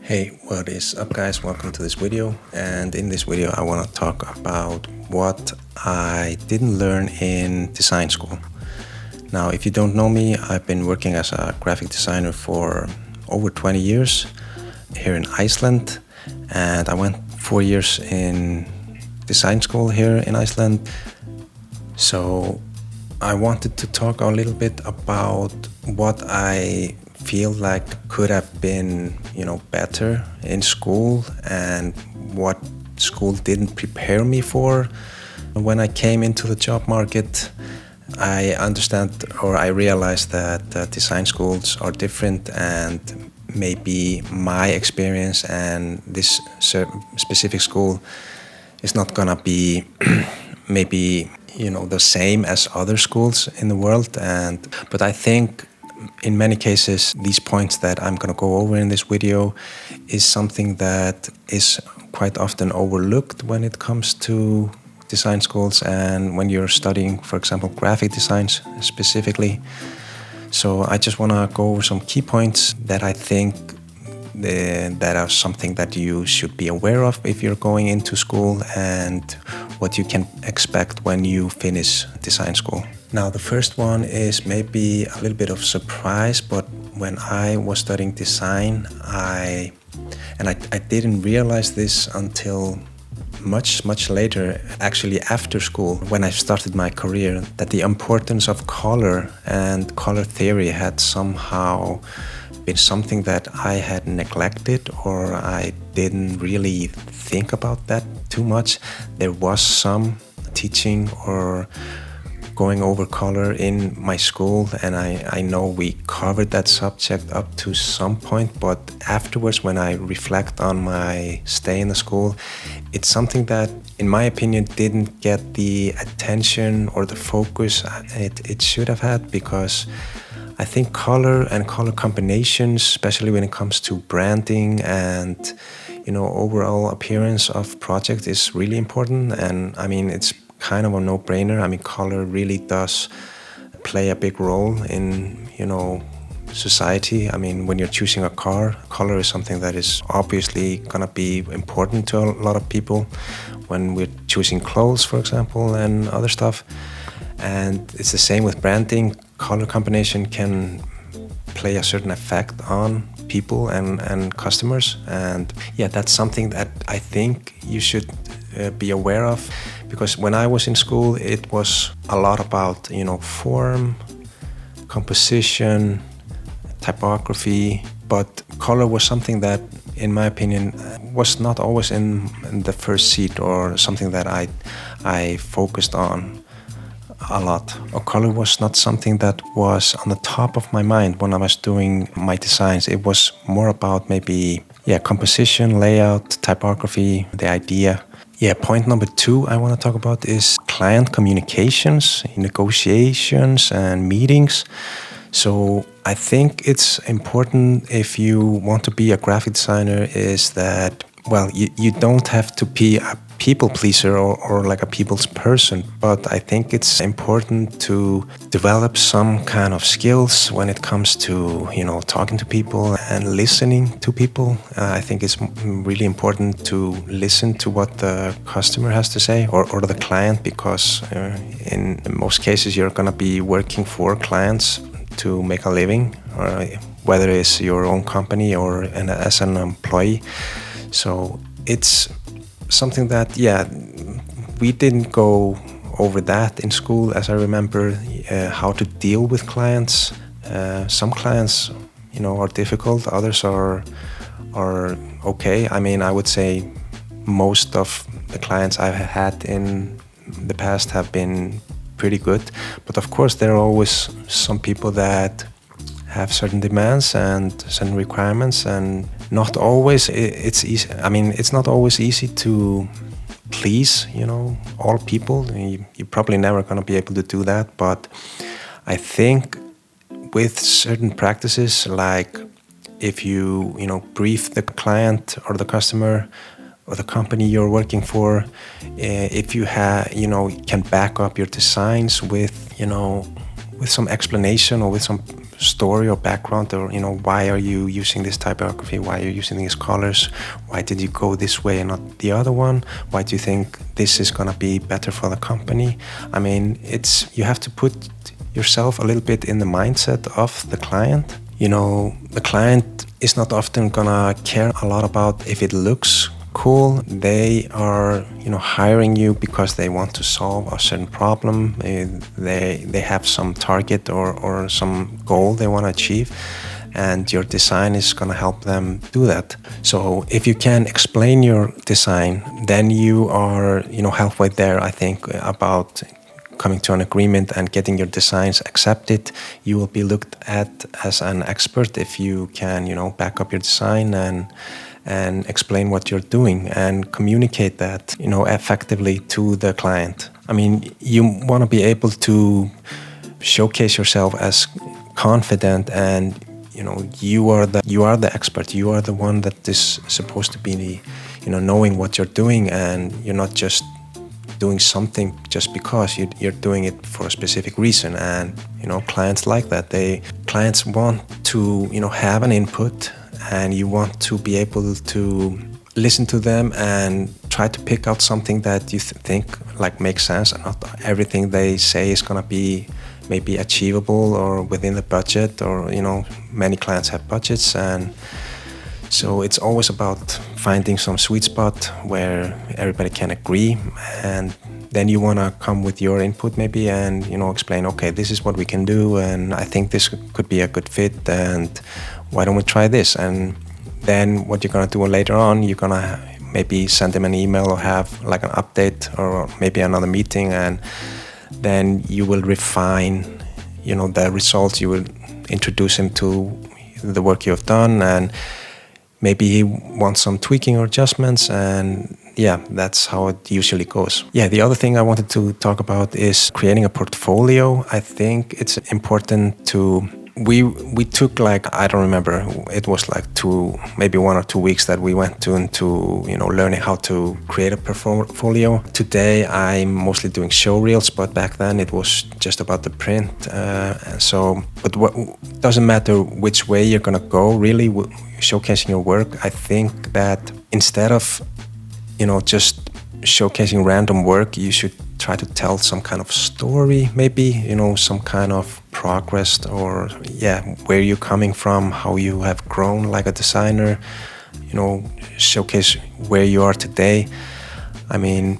Hey, what is up guys? Welcome to this video, and in this video I want to talk about what I didn't learn in design school. Now, if you don't know me, I've been working as a graphic designer for over 20 years here in Iceland, and I went 4 years in design school here in Iceland. So I wanted to talk a little bit about what I feel like could have been, better in school and what school didn't prepare me for. When I came into the job market, I realized that design schools are different, and maybe my experience and this specific school is not gonna be maybe the same as other schools in the world. But I think in many cases these points that I'm going to go over in this video is something that is quite often overlooked when it comes to design schools and when you're studying, for example, graphic designs specifically. So I just want to go over some key points that I think that are something that you should be aware of if you're going into school, and what you can expect when you finish design school. Now, the first one is maybe a little bit of surprise, but when I was studying design, I didn't realize this until much later, actually after school, when I started my career, that the importance of color and color theory had somehow been something that I had neglected, or I didn't really think about that too much. There was some teaching or going over color in my school, and I know we covered that subject up to some point, but afterwards, when I reflect on my stay in the school, it's something that, in my opinion, didn't get the attention or the focus it should have had, because I think color and color combinations, especially when it comes to branding and overall appearance of project, is really important. And I mean, it's kind of a no-brainer. I mean, color really does play a big role in society. I mean, when you're choosing a car, color is something that is obviously gonna be important to a lot of people. When we're choosing clothes, for example, and other stuff. And it's the same with branding. Color combination can play a certain effect on people and customers. And yeah, that's something that I think you should be aware of, because when I was in school, it was a lot about form, composition, typography, but color was something that, in my opinion, was not always in the first seat, or something that I focused on a lot. Or color was not something that was on the top of my mind when I was doing my designs. It was more about maybe composition, layout, typography, the idea. Point number 2 I want to talk about is client communications, negotiations, and meetings. So I think it's important, if you want to be a graphic designer, is that, well, you don't have to be a people pleaser or like a people's person, but I think it's important to develop some kind of skills when it comes to talking to people and listening to people. I think it's really important to listen to what the customer has to say, or the client, because in most cases you're gonna be working for clients to make a living, or whether it's your own company or as an employee. So it's something that, we didn't go over that in school, as I remember, how to deal with clients. Some clients, are difficult, others are okay. I mean, I would say most of the clients I've had in the past have been pretty good, but of course there are always some people that have certain demands and certain requirements, and not always it's easy. I mean, it's not always easy to please, all people. You're probably never going to be able to do that, but I think with certain practices, like if you, brief the client or the customer or the company you're working for, if you can back up your designs with, with some explanation or with some story or background, or why are you using this typography, why are you using these colors, why did you go this way and not the other one, why do you think this is gonna be better for the company. I mean, you have to put yourself a little bit in the mindset of the client. The client is not often gonna care a lot about if it looks cool. They are hiring you because they want to solve a certain problem. They have some target or some goal they want to achieve, and your design is going to help them do that. So if you can explain your design, then you are halfway there, I think, about coming to an agreement and getting your designs accepted. You will be looked at as an expert if you can back up your design and explain what you're doing and communicate that effectively to the client. I mean, you want to be able to showcase yourself as confident, and you are the expert. You are the one that is supposed to be knowing what you're doing, and you're not just doing something just because you're doing it for a specific reason. And clients like that. Clients want to have an input, and you want to be able to listen to them and try to pick out something that you think makes sense, and not everything they say is going to be maybe achievable or within the budget, or many clients have budgets, and so it's always about finding some sweet spot where everybody can agree. And then you want to come with your input maybe and explain, okay, this is what we can do, and I think this could be a good fit, and why don't we try this? And then what you're going to do later on, you're going to maybe send them an email or have an update or maybe another meeting, and then you will refine the results. You will introduce him to the work you have done, and maybe he wants some tweaking or adjustments, and that's how it usually goes. The other thing I wanted to talk about is creating a portfolio. I think it's important to we took I don't remember, it was maybe 1 or 2 weeks that we went into learning how to create a portfolio. Today I'm mostly doing show reels, but back then it was just about the print. But what doesn't matter which way you're gonna go, really, showcasing your work. I think that instead of just showcasing random work, you should try to tell some kind of story, maybe some kind of progress, or where you're coming from, how you have grown like a designer, showcase where you are today. I mean,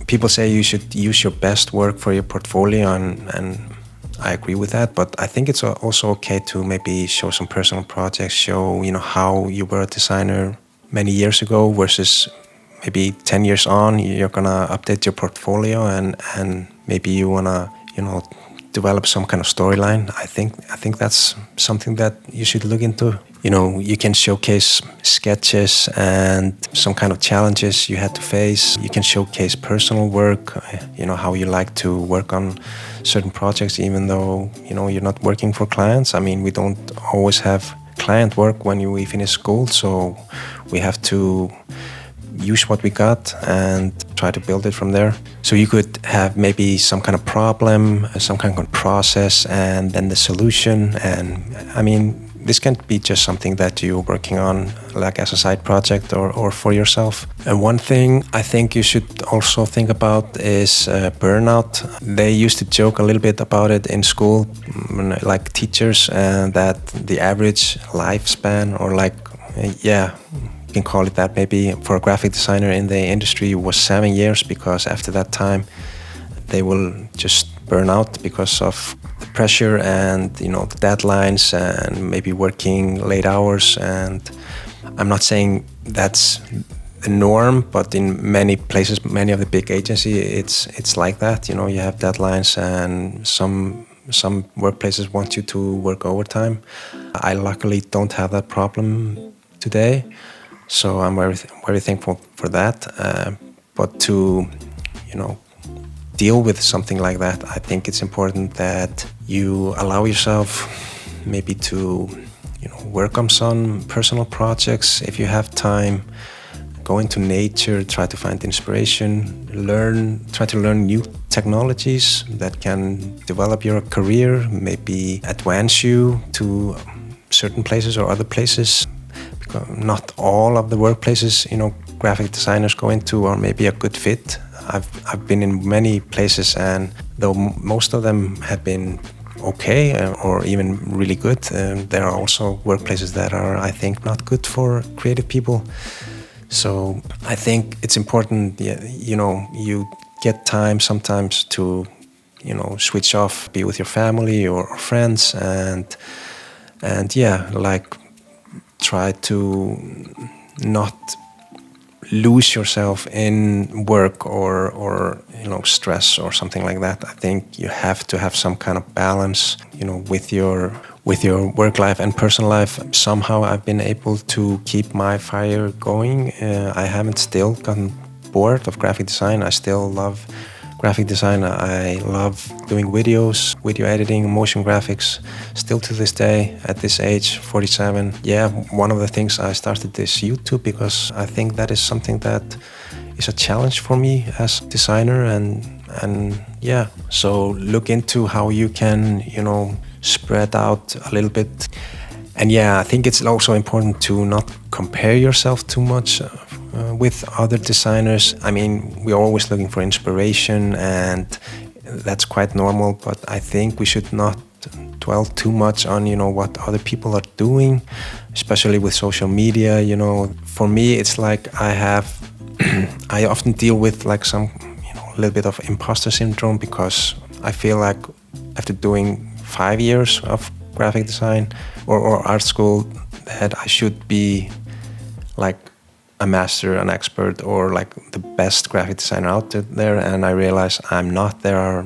people say you should use your best work for your portfolio, and I agree with that, but I think it's also okay to maybe show some personal projects, show how you were a designer many years ago versus maybe 10 years on. You're gonna update your portfolio, and maybe you wanna develop some kind of storyline. I think that's something that you should look into. You can showcase sketches and some kind of challenges you had to face. You can showcase personal work, how you like to work on certain projects, even though you're not working for clients. I mean, we don't always have client work when we finish school, so we have to use what we got and try to build it from there. So you could have maybe some kind of problem, some kind of process, and then the solution. And I mean, this can be just something that you're working on as a side project or for yourself. And one thing I think you should also think about is burnout. They used to joke a little bit about it in school, teachers, that the average lifespan, or you can call it that, maybe for a graphic designer in the industry, was 7 years, because after that time they will just burn out because of the pressure and the deadlines, and maybe working late hours. And I'm not saying that's the norm, but in many places, many of the big agencies, it's like that. You have deadlines, and some workplaces want you to work overtime. I luckily don't have that problem today, so I'm very thankful for that. But to deal with something like that, I think it's important that you allow yourself maybe to work on some personal projects if you have time. Go into nature, try to find inspiration, try to learn new technologies that can develop your career, maybe advance you to certain places or other places. Because not all of the workplaces, graphic designers go into are maybe a good fit. I've been in many places, and though most of them have been okay or even really good, there are also workplaces that are, I think, not good for creative people. So I think it's important, you get time sometimes to, switch off, be with your family or friends, and try to not lose yourself in work or stress or something like that. I think you have to have some kind of balance, with your work life and personal life. Somehow I've been able to keep my fire going. I haven't still gotten bored of graphic design. I still love graphic design. I love doing videos, video editing, motion graphics, still to this day at this age, 47. Yeah, one of the things I started this YouTube because I think that is something that is a challenge for me as a designer, and yeah, so look into how you can, spread out a little bit. And yeah, I think it's also important to not compare yourself too much with other designers. I mean, we're always looking for inspiration, and that's quite normal, but I think we should not dwell too much on, what other people are doing, especially with social media. For me, it's like I often deal with like some, a little bit of imposter syndrome, because I feel like after doing 5 years of graphic design or art school that I should be like a master, an expert, or like the best graphic designer out there, and I realize I'm not. There are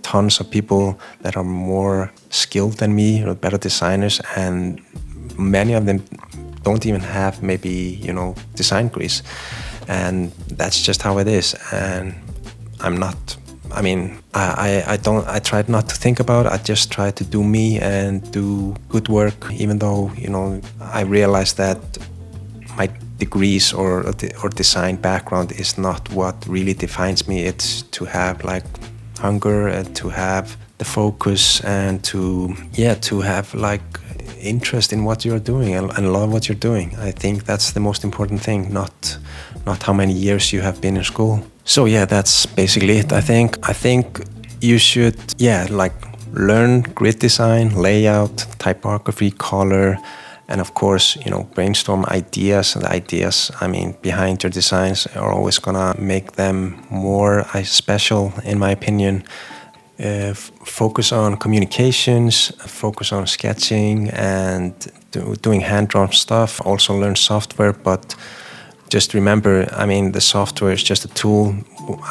tons of people that are more skilled than me or better designers, and many of them don't even have maybe, design degrees, and that's just how it is. And I'm not, I tried not to think about it. I just try to do me and do good work, even though, I realized that my degrees or design background is not what really defines me. It's to have like hunger and to have the focus and to have like interest in what you're doing and love what you're doing. I think that's the most important thing, not how many years you have been in school. So yeah, that's basically it. I think you should learn grid design, layout, typography, color, and of course, brainstorm ideas. And the ideas, behind your designs are always gonna make them more special, in my opinion. Focus on communications, focus on sketching and doing hand-drawn stuff. Also learn software, but just remember, the software is just a tool.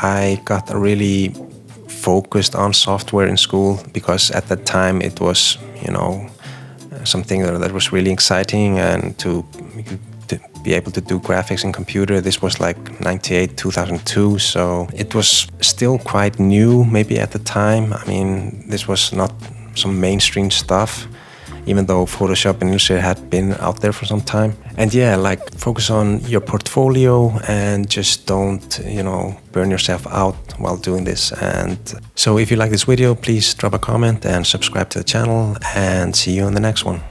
I got really focused on software in school because at that time it was, something that was really exciting, and to be able to do graphics in computer. This was like 98, 2002, so it was still quite new maybe at the time. This was not some mainstream stuff, even though Photoshop and Illustrator had been out there for some time. And focus on your portfolio and just don't, burn yourself out while doing this. And so if you like this video, please drop a comment and subscribe to the channel, and see you in the next one.